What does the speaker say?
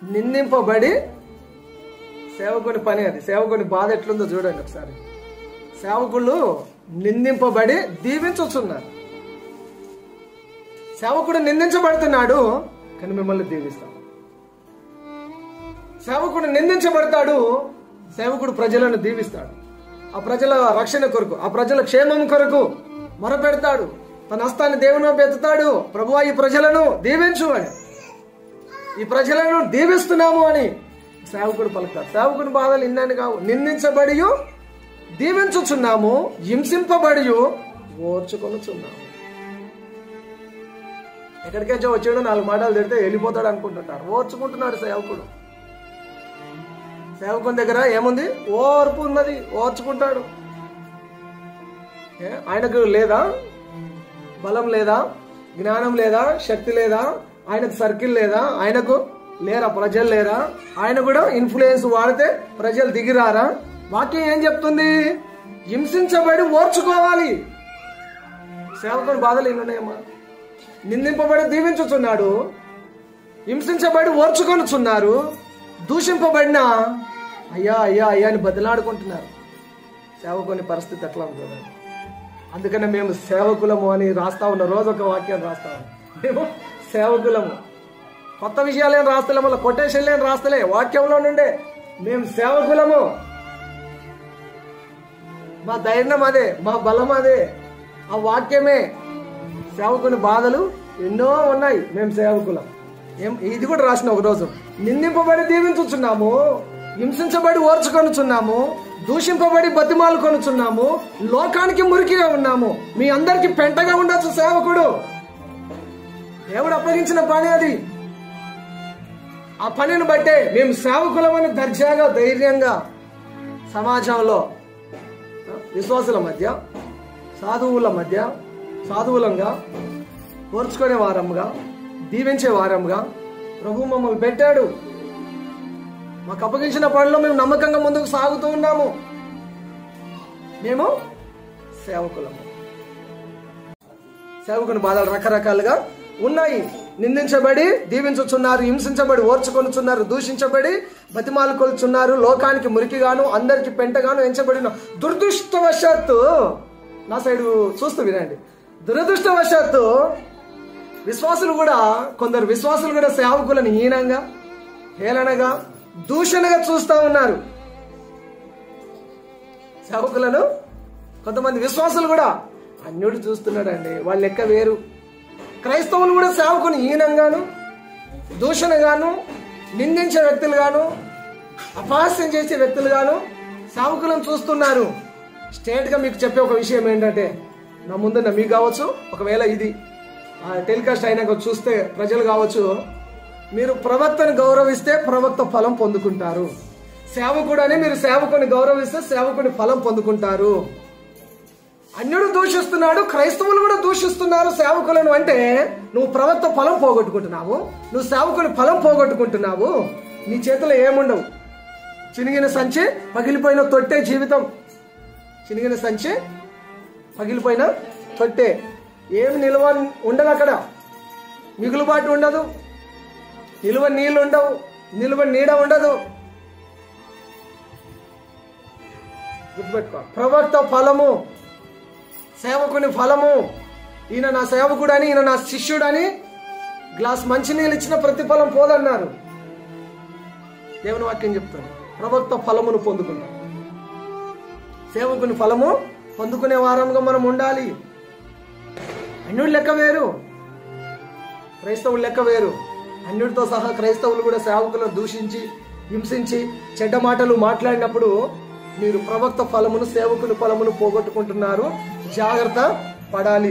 నిందింపబడి, సేవకుని పని అది. సేవకుని బాధ ఎట్లుందో చూడండి ఒకసారి. సేవకులు నిందింపబడి దీవించుచున్నారు. సేవకుడు నిందించబడుతున్నాడు, కానీ మిమ్మల్ని దీవిస్తాడు. సేవకుడు నిందించబడతాడు, సేవకుడు ప్రజలను దీవిస్తాడు. ఆ ప్రజల రక్షణ కొరకు, ఆ ప్రజల క్షేమం కొరకు మొరపెడతాడు. తన హస్తాన్ని దేవుని వైపు ఎత్తుతాడు. ప్రభువా, ఈ ప్రజలను దీవించు అని, ఈ ప్రజలను దీవిస్తున్నాము అని సేవకుడు పలుకుతాడు. సేవకుని బాధలు ఇన్నాన్ని కావు. నిందించబడి దీవించుచున్నాము, హింసింపబడి ఓర్చుకొనుచున్నాము. ఎక్కడికేచో వచ్చాడు, 4 మాటలు తిడితే వెళ్ళిపోతాడు అనుకుంటుంటారు. ఓర్చుకుంటున్నాడు సేవకుడు. సేవకుని దగ్గర ఏముంది? ఓర్పు ఉన్నది. ఓర్చుకుంటాడు. ఆయనకు లేదా బలం, లేదా జ్ఞానం, లేదా శక్తి, లేదా ఆయనకు సర్కిల్, లేదా ఆయనకు లేరా ప్రజలు, లేరా ఆయన కూడా ఇన్ఫ్లుయెన్స్ వాడితే ప్రజలు దిగిరారా? వాక్యం ఏం చెప్తుంది? హింసించబడి ఓర్చుకోవాలి. సేవకుని బాధలు ఎన్నున్నాయమ్మా. నిందింపబడి దీవించుచున్నాడు, హింసించబడి ఓర్చుకొనుచున్నారు, దూషింపబడిన అయ్యా అయ్యా అయ్యా అని బదిలాడుకుంటున్నారు. సేవకుని పరిస్థితి ఎట్లా ఉంటుంది? అందుకనే మేము సేవకులము అని రాస్తా ఉన్న రోజు ఒక వాక్యాన్ని రాస్తా ఉన్నాం. మేము సేవకులము. కొత్త విషయాలేం రాస్తలే, మళ్ళీ కొటేషన్లేం రాస్తలే, వాక్యంలో నుండే మేము సేవకులము. మా ధైర్యం అదే, మా బలం అదే, ఆ వాక్యమే. సేవకుని బాధలు ఎన్నో ఉన్నాయి, మేము సేవకులం. ఇది కూడా రాసిన ఒక రోజు. నిందింపబడి దీవించుచున్నాము, హింసించబడి ఓర్చుకొనుచున్నాము, దూషింపబడి బతిమాలు కొనుచున్నాము, లోకానికి మురికిగా ఉన్నాము. మీ అందరికి పెంటగా ఉండొచ్చు సేవకుడు. దేవుడు అప్పగించిన పని అది. ఆ పనిని బట్టే మేము సేవకులమని దర్జాగా, ధైర్యంగా సమాజంలో విశ్వాసుల మధ్య, సాధువులంగా ఓర్చుకునే వారంగా, దీవించే వారంగా ప్రభు మమ్మల్ని పెట్టాడు. మాకు అప్పగించిన పనిలో మేము నమ్మకంగా ముందుకు సాగుతూ ఉన్నాము. మేము సేవకులము. సేవకుని బాధలు రకరకాలుగా ఉన్నాయి. నిందించబడి దీవించుచున్నారు, హింసించబడి ఓర్చుకొనుచున్నారు, దూషించబడి బతిమాలు కొలుచున్నారు, లోకానికి మురికిగాను అందరికి పెంటగాను ఎంచబడిన దురదృష్టవశాత్తు, నా సైడు చూస్తూ వినండి, దురదృష్టవశాత్తు విశ్వాసులు కూడా, కొందరు విశ్వాసులు కూడా సేవకులను హీనంగా, హేళనగా, దూషణగా చూస్తూ ఉన్నారు. సేవకులను కొంతమంది విశ్వాసులు కూడా అన్యుడు చూస్తున్నాడండి. వాళ్ళ లెక్క వేరు. క్రైస్తవులు కూడా సేవకుని హీనంగాను, దూషణగాను, నిందించే వ్యక్తులుగాను, అపహాస్యం చేసే వ్యక్తులుగాను సేవకులను చూస్తున్నారు. స్ట్రేట్గా మీకు చెప్పే ఒక విషయం ఏంటంటే, నా ముందున్న మీకు కావచ్చు, ఒకవేళ ఇది టెలికాస్ట్ అయినాక చూస్తే ప్రజలు కావచ్చు, మీరు ప్రవక్తను గౌరవిస్తే ప్రవక్త ఫలం పొందుకుంటారు. సేవకుడు అని మీరు సేవకుని గౌరవిస్తే సేవకుని ఫలం పొందుకుంటారు. అన్యుడు దూషిస్తున్నాడు, క్రైస్తవులు కూడా దూషిస్తున్నారు సేవకులను అంటే నువ్వు ప్రవక్త ఫలం పోగొట్టుకుంటున్నావు, నువ్వు సేవకుని ఫలం పోగొట్టుకుంటున్నావు. నీ చేతిలో ఏముండవు. చినిగిన సంచి, పగిలిపోయిన తొట్టే జీవితం. చినిగిన సంచి, పగిలిపోయిన తొట్టే. ఏమి నిల్వ ఉండదు అక్కడ, మిగులుబాటు ఉండదు, నిలువ నీళ్ళు ఉండవు, నిలువ నీడ ఉండదు. గుర్తుపెట్టుకో, ప్రవక్త ఫలము, సేవకుని ఫలము. ఈయన నా సేవకుడని, ఈయన నా శిష్యుడని గ్లాస్ మంచినీళ్ళు ఇచ్చిన ప్రతిఫలం పోదన్నారు. దేవుని వాక్యం చెప్తాను. ప్రవక్త ఫలమును పొందుకున్నాం. సేవకుని ఫలము పొందుకునే వారంగా మనం ఉండాలి. అన్యుడి లెక్క వేరు, క్రైస్తవుల లెక్క వేరు. అన్యుడితో సహా క్రైస్తవులు కూడా సేవకులను దూషించి, హింసించి, చెడ్డ మాటలు మాట్లాడినప్పుడు మీరు ప్రవక్త ఫలమును, సేవకుని ఫలమును పోగొట్టుకుంటున్నారు. జాగ్రత్త పడాలి.